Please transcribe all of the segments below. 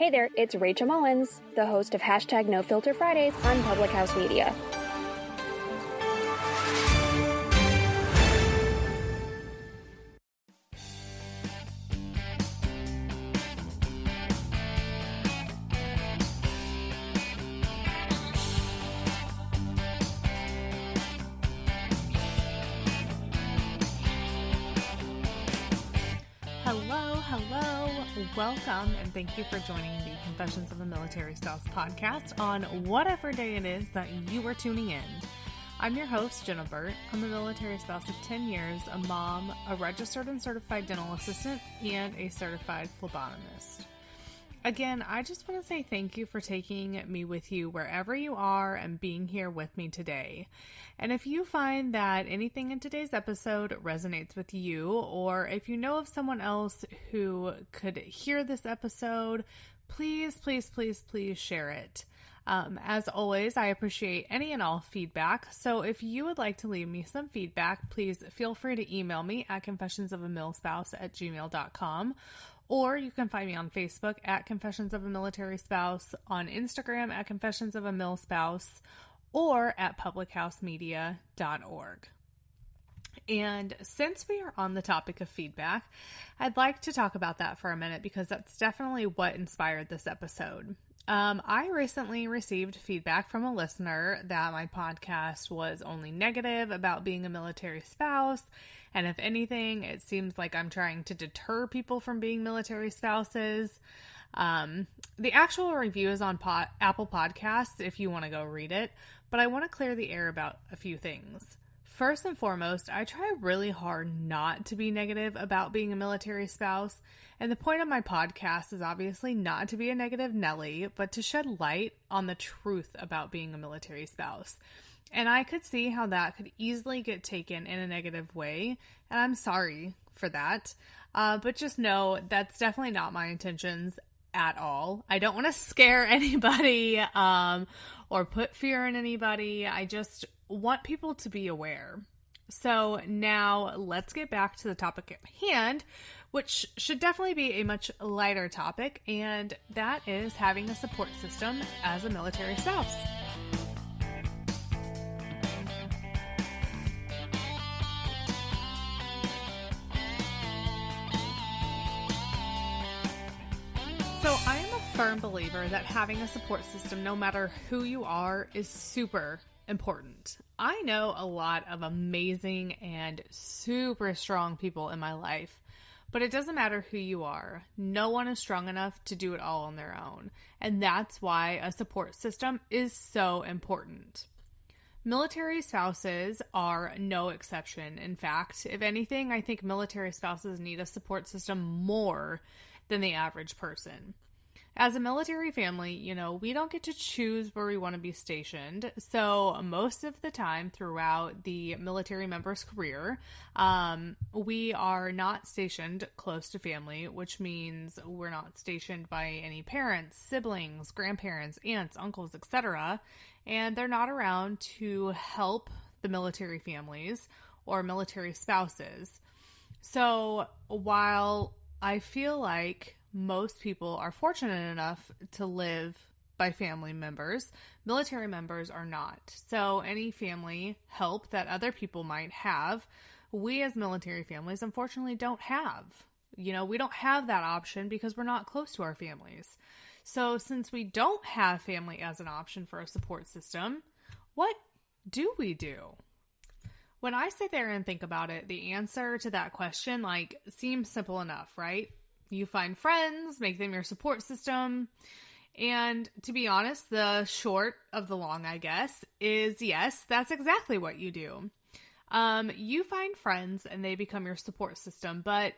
Hey there, it's Rachel Mullins, the host of Hashtag No Filter Fridays on Public House Media. Welcome and thank you for joining the Confessions of a Military Spouse podcast on whatever day it is that you are tuning in. I'm your host, Jenna. I'm a military spouse of 10 years, a mom, a registered and certified dental assistant, and a certified phlebotomist. Again, I just want to say thank you for taking me with you wherever you are and being here with me today. And if you find that anything in today's episode resonates with you, or if you know of someone else who could hear this episode, please share it. As always, I appreciate any and all feedback. So if you would like to leave me some feedback, please feel free to email me at confessionsofamilspouse@gmail.com. Or you can find me on Facebook at Confessions of a Military Spouse, on Instagram at Confessions of a Mil Spouse, or at publichousemedia.org. And since we are on the topic of feedback, I'd like to talk about that for a minute because that's definitely what inspired this episode. I recently received feedback from a listener that my podcast was only negative about being a military spouse, and if anything, it seems like I'm trying to deter people from being military spouses. The actual review is on Apple Podcasts if you want to go read it, but I want to clear the air about a few things. First and foremost, I try really hard not to be negative about being a military spouse, and the point of my podcast is obviously not to be a negative Nelly, but to shed light on the truth about being a military spouse. And I could see how that could easily get taken in a negative way, and I'm sorry for that, but just know that's definitely not my intentions at all. I don't want to scare anybody or put fear in anybody. I just want people to be aware. So now let's get back to the topic at hand, which should definitely be a much lighter topic, and that is having a support system as a military spouse. So I am a firm believer that having a support system, no matter who you are, is super important. I know a lot of amazing and super strong people in my life, but it doesn't matter who you are. No one is strong enough to do it all on their own, and that's why a support system is so important. Military spouses are no exception. In fact, if anything, I think military spouses need a support system more than the average person. As a military family, we don't get to choose where we want to be stationed. So most of the time throughout the military member's career, we are not stationed close to family, which means we're not stationed by any parents, siblings, grandparents, aunts, uncles, etc. And they're not around to help the military families or military spouses. So while I feel like most people are fortunate enough to live by family members, military members are not. So any family help that other people might have, we as military families unfortunately don't have. We don't have that option because we're not close to our families. So since we don't have family as an option for a support system, what do we do? When I sit there and think about it, the answer to that question seems simple enough, right? You find friends, make them your support system. And to be honest, the short of the long, I guess, is yes, that's exactly what you do. You find friends and they become your support system, but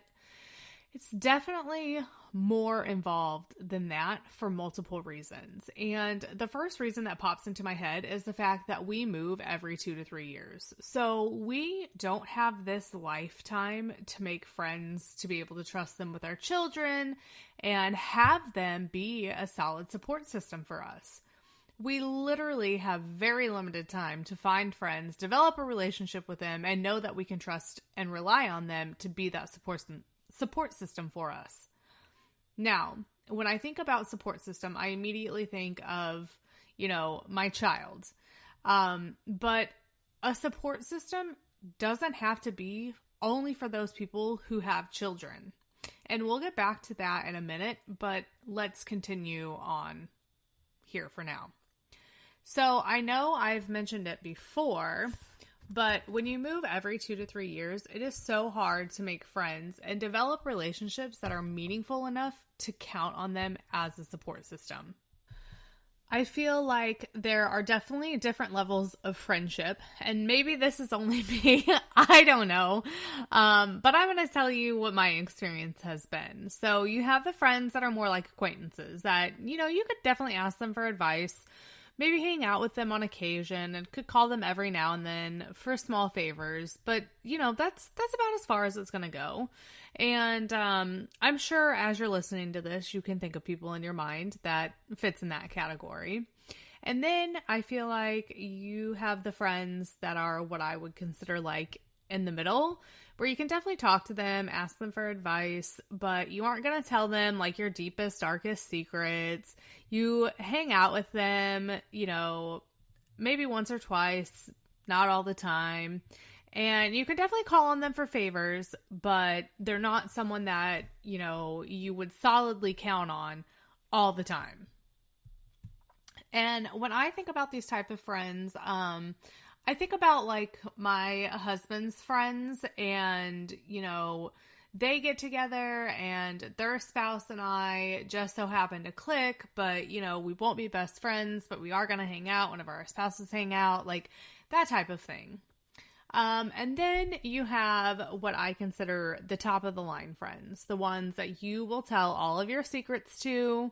it's definitely more involved than that for multiple reasons. And the first reason that pops into my head is the fact that we move every 2 to 3 years. So we don't have this lifetime to make friends, to be able to trust them with our children and have them be a solid support system for us. We literally have very limited time to find friends, develop a relationship with them, and know that we can trust and rely on them to be that support system for us. Now, when I think about support system, I immediately think of, my child. But a support system doesn't have to be only for those people who have children. And we'll get back to that in a minute, but let's continue on here for now. So I know I've mentioned it before, but when you move every 2 to 3 years, it is so hard to make friends and develop relationships that are meaningful enough to count on them as a support system. I feel like there are definitely different levels of friendship, and maybe this is only me, I don't know, but I'm going to tell you what my experience has been. So you have the friends that are more like acquaintances that, you could definitely ask them for advice, maybe hang out with them on occasion, and could call them every now and then for small favors, but, that's about as far as it's going to go. And I'm sure as you're listening to this, you can think of people in your mind that fits in that category. And then I feel like you have the friends that are what I would consider like in the middle, where you can definitely talk to them, ask them for advice, but you aren't going to tell them like your deepest, darkest secrets. You hang out with them, maybe once or twice, not all the time. And you can definitely call on them for favors, but they're not someone that, you would solidly count on all the time. And when I think about these type of friends, I think about like my husband's friends and, they get together and their spouse and I just so happen to click, but, we won't be best friends, but we are going to hang out whenever our spouses hang out, like that type of thing. And then you have what I consider the top of the line friends, the ones that you will tell all of your secrets to,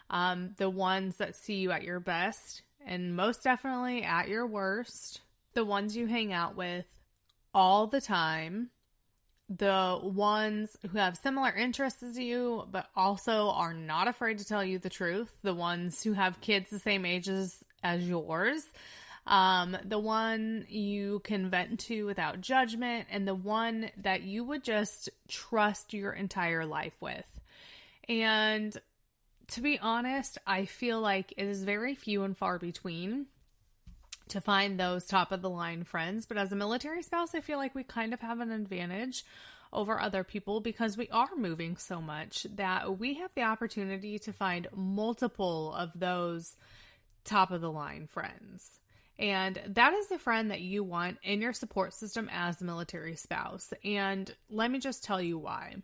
the ones that see you at your best and most definitely at your worst, the ones you hang out with all the time, the ones who have similar interests as you, but also are not afraid to tell you the truth, the ones who have kids the same ages as yours, the one you can vent to without judgment, and the one that you would just trust your entire life with. And to be honest, I feel like it is very few and far between to find those top of the line friends. But as a military spouse, I feel like we kind of have an advantage over other people because we are moving so much that we have the opportunity to find multiple of those top of the line friends. And that is the friend that you want in your support system as a military spouse. And let me just tell you why.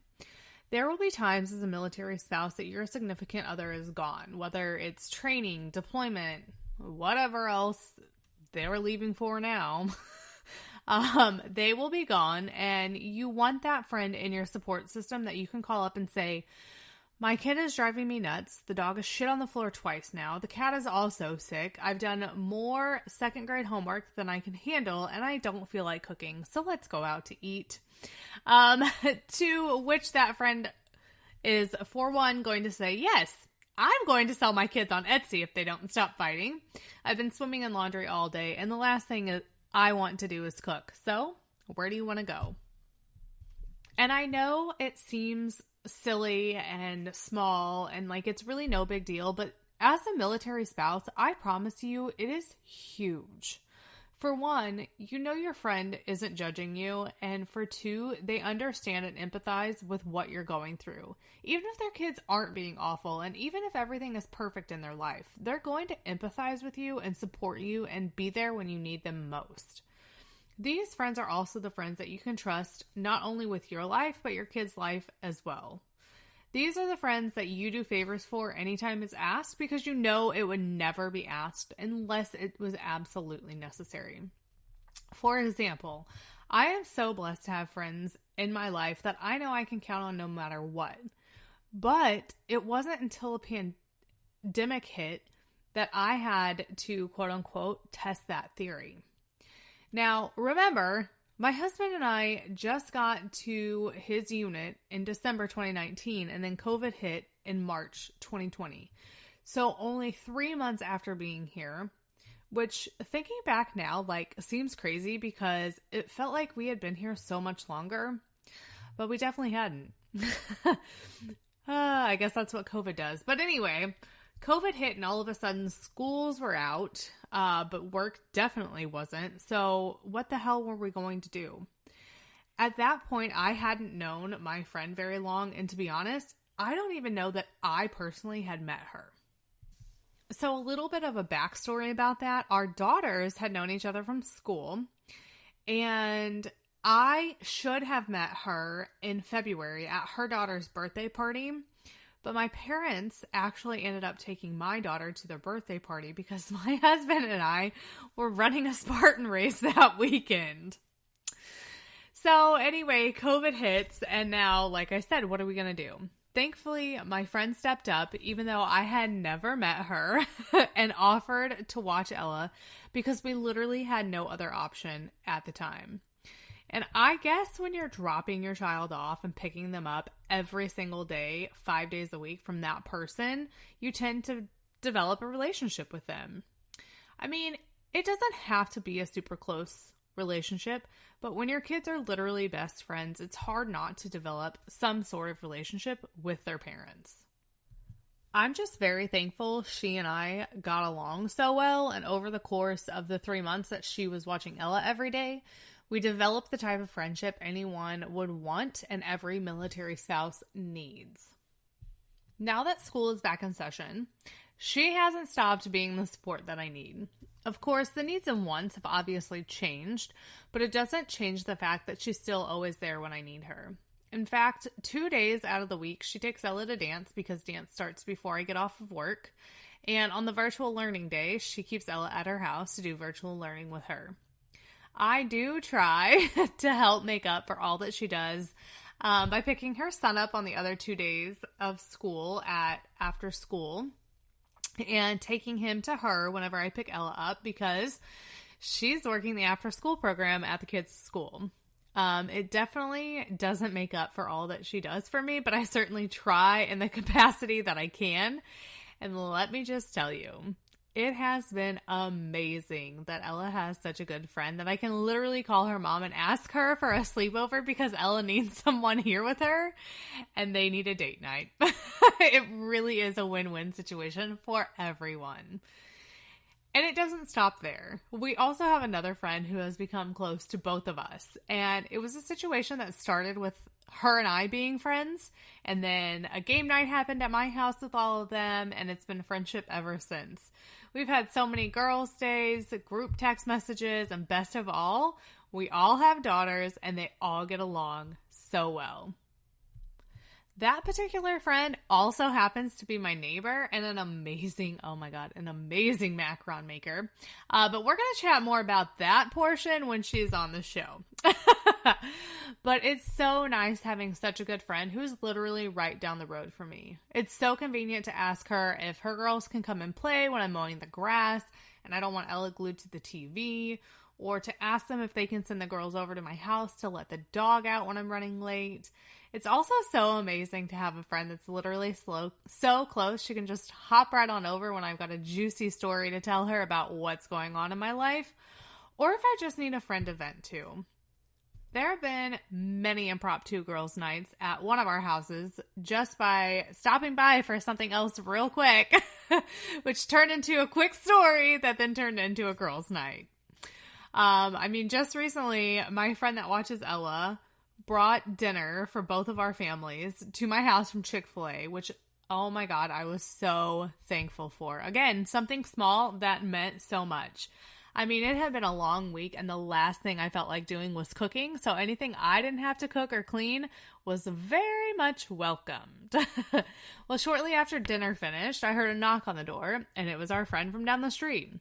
There will be times as a military spouse that your significant other is gone, whether it's training, deployment, whatever else they were leaving for now. They will be gone, and you want that friend in your support system that you can call up and say, my kid is driving me nuts. The dog has shit on the floor twice now. The cat is also sick. I've done more second grade homework than I can handle, and I don't feel like cooking. So let's go out to eat. To which that friend is, for one, going to say, yes, I'm going to sell my kids on Etsy if they don't stop fighting. I've been swimming in laundry all day, and the last thing I want to do is cook. So where do you want to go? And I know it seems silly and small and like it's really no big deal, but as a military spouse, I promise you it is huge. For one, you know your friend isn't judging you, and for two, they understand and empathize with what you're going through. Even if their kids aren't being awful, and even if everything is perfect in their life, they're going to empathize with you and support you and be there when you need them most. These friends are also the friends that you can trust not only with your life, but your kid's life as well. These are the friends that you do favors for anytime it's asked because you know it would never be asked unless it was absolutely necessary. For example, I am so blessed to have friends in my life that I know I can count on no matter what. But it wasn't until a pandemic hit that I had to, quote unquote, test that theory. Now, remember, my husband and I just got to his unit in December 2019, and then COVID hit in March 2020. So only 3 months after being here, which thinking back now, like seems crazy because it felt like we had been here so much longer, but we definitely hadn't. I guess that's what COVID does. But anyway, COVID hit and all of a sudden schools were out, but work definitely wasn't. So what the hell were we going to do? At that point, I hadn't known my friend very long. And to be honest, I don't even know that I personally had met her. So a little bit of a backstory about that. Our daughters had known each other from school, and I should have met her in February at her daughter's birthday party, but my parents actually ended up taking my daughter to their birthday party because my husband and I were running a Spartan race that weekend. So anyway, COVID hits, and now, like I said, what are we going to do? Thankfully, my friend stepped up, even though I had never met her, and offered to watch Ella because we literally had no other option at the time. And I guess when you're dropping your child off and picking them up every single day, 5 days a week from that person, you tend to develop a relationship with them. I mean, it doesn't have to be a super close relationship, but when your kids are literally best friends, it's hard not to develop some sort of relationship with their parents. I'm just very thankful she and I got along so well, and over the course of the 3 months that she was watching Ella every day, we developed the type of friendship anyone would want and every military spouse needs. Now that school is back in session, she hasn't stopped being the support that I need. Of course, the needs and wants have obviously changed, but it doesn't change the fact that she's still always there when I need her. In fact, 2 days out of the week, she takes Ella to dance because dance starts before I get off of work. And on the virtual learning day, she keeps Ella at her house to do virtual learning with her. I do try to help make up for all that she does by picking her son up on the other 2 days of school after school and taking him to her whenever I pick Ella up because she's working the after school program at the kids' school. It definitely doesn't make up for all that she does for me, but I certainly try in the capacity that I can. And let me just tell you, it has been amazing that Ella has such a good friend that I can literally call her mom and ask her for a sleepover because Ella needs someone here with her and they need a date night. It really is a win-win situation for everyone. And it doesn't stop there. We also have another friend who has become close to both of us. And it was a situation that started with her and I being friends. And then a game night happened at my house with all of them. And it's been friendship ever since. We've had so many girls' days, group text messages, and best of all, we all have daughters and they all get along so well. That particular friend also happens to be my neighbor and an amazing macaron maker. But we're going to chat more about that portion when she's on the show. But it's so nice having such a good friend who's literally right down the road from me. It's so convenient to ask her if her girls can come and play when I'm mowing the grass and I don't want Ella glued to the TV, or to ask them if they can send the girls over to my house to let the dog out when I'm running late. It's also so amazing to have a friend that's literally so close she can just hop right on over when I've got a juicy story to tell her about what's going on in my life, or if I just need a friend to vent to. There have been many impromptu girls' nights at one of our houses just by stopping by for something else real quick, which turned into a quick story that then turned into a girls' night. Just recently, my friend that watches Ella brought dinner for both of our families to my house from Chick-fil-A, which, oh my God, I was so thankful for. Again, something small that meant so much. It had been a long week and the last thing I felt like doing was cooking. So anything I didn't have to cook or clean was very much welcomed. Well, shortly after dinner finished, I heard a knock on the door and it was our friend from down the street.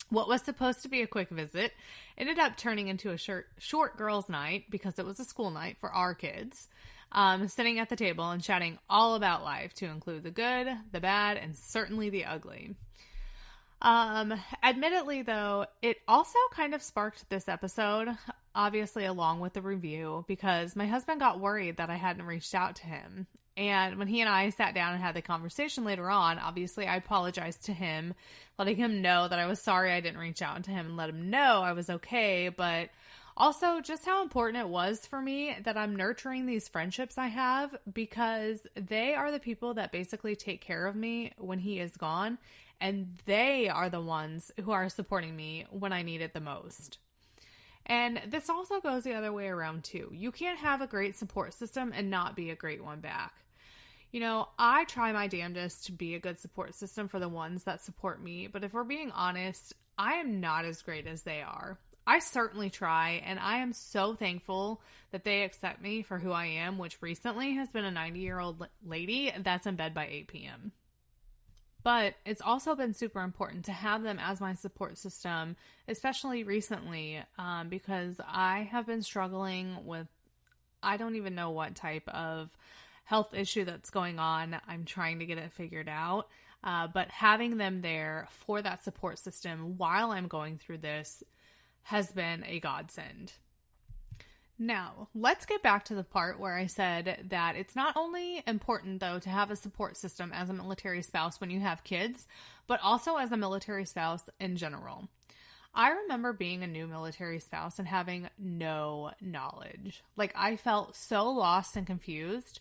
What was supposed to be a quick visit ended up turning into a short girls' night because it was a school night for our kids, sitting at the table and chatting all about life to include the good, the bad, and certainly the ugly. Admittedly, though, it also kind of sparked this episode, obviously along with the review, because my husband got worried that I hadn't reached out to him. And when he and I sat down and had the conversation later on, obviously I apologized to him, letting him know that I was sorry I didn't reach out to him and let him know I was okay. But Also, just how important it was for me that I'm nurturing these friendships I have, because they are the people that basically take care of me when he is gone, and they are the ones who are supporting me when I need it the most. And this also goes the other way around too. You can't have a great support system and not be a great one back. You know, I try my damnedest to be a good support system for the ones that support me, but if we're being honest, I am not as great as they are. I certainly try, and I am so thankful that they accept me for who I am, which recently has been a 90-year-old lady that's in bed by 8 p.m. But it's also been super important to have them as my support system, especially recently, because I have been struggling with, I don't even know what type of health issue that's going on. I'm trying to get it figured out. But having them there for that support system while I'm going through this has been a godsend. Now, let's get back to the part where I said that it's not only important, though, to have a support system as a military spouse when you have kids, but also as a military spouse in general. I remember being a new military spouse and having no knowledge. Like, I felt so lost and confused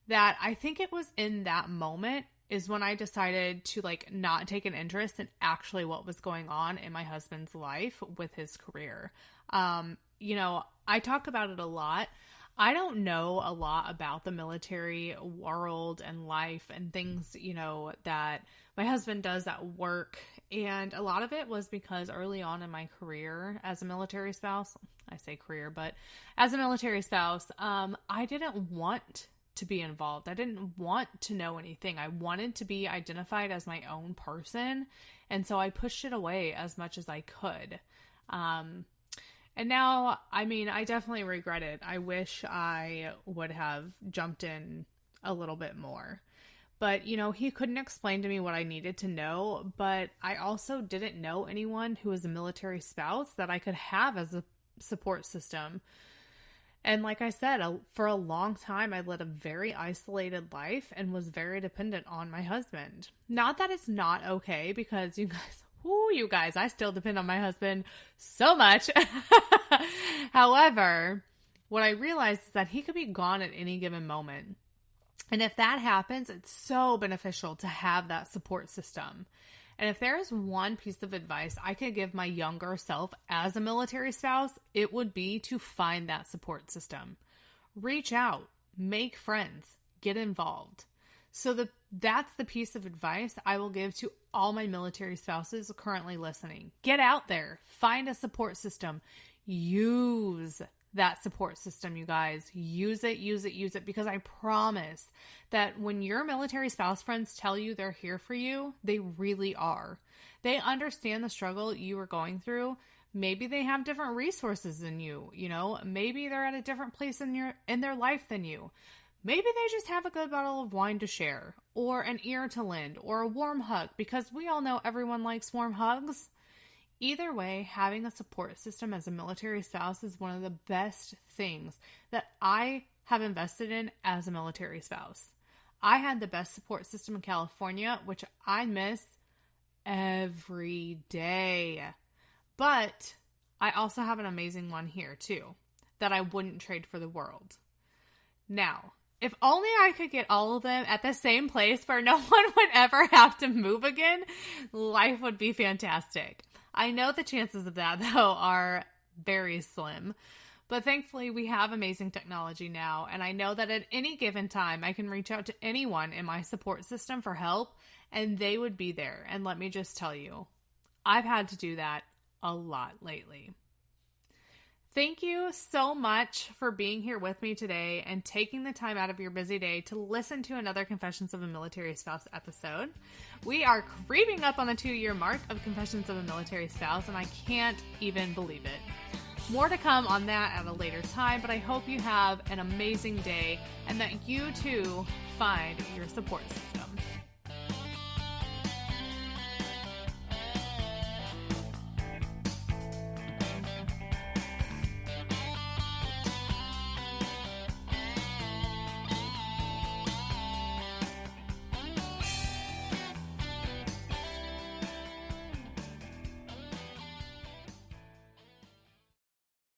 that I think it was in that moment is when I decided to not take an interest in actually what was going on in my husband's life with his career. I talk about it a lot. I don't know a lot about the military world and life and things, that my husband does at work. And a lot of it was because early on in my career as a military spouse, I say career, but as a military spouse, I didn't want to be involved. I didn't want to know anything. I wanted to be identified as my own person. And so I pushed it away as much as I could. And now, I definitely regret it. I wish I would have jumped in a little bit more. But, he couldn't explain to me what I needed to know. But I also didn't know anyone who was a military spouse that I could have as a support system. And like I said, for a long time, I led a very isolated life and was very dependent on my husband. Not that it's not okay, because you guys, I still depend on my husband so much. However, what I realized is that he could be gone at any given moment. And if that happens, it's so beneficial to have that support system. And if there is one piece of advice I could give my younger self as a military spouse, it would be to find that support system. Reach out, make friends, get involved. So that's the piece of advice I will give to all my military spouses currently listening. Get out there, find a support system, use that support system, you guys. Use it, because I promise that when your military spouse friends tell you they're here for you, they really are. They understand the struggle you are going through. Maybe they have different resources than you, maybe they're at a different place in their life than you. Maybe they just have a good bottle of wine to share, or an ear to lend, or a warm hug, because we all know everyone likes warm hugs. Either way, having a support system as a military spouse is one of the best things that I have invested in as a military spouse. I had the best support system in California, which I miss every day. But I also have an amazing one here too, that I wouldn't trade for the world. Now, if only I could get all of them at the same place where no one would ever have to move again, life would be fantastic. I know the chances of that, though, are very slim. But thankfully, we have amazing technology now, and I know that at any given time, I can reach out to anyone in my support system for help, and they would be there. And let me just tell you, I've had to do that a lot lately. Thank you so much for being here with me today and taking the time out of your busy day to listen to another Confessions of a Military Spouse episode. We are creeping up on the 2-year mark of Confessions of a Military Spouse, and I can't even believe it. More to come on that at a later time, but I hope you have an amazing day and that you too find your support system.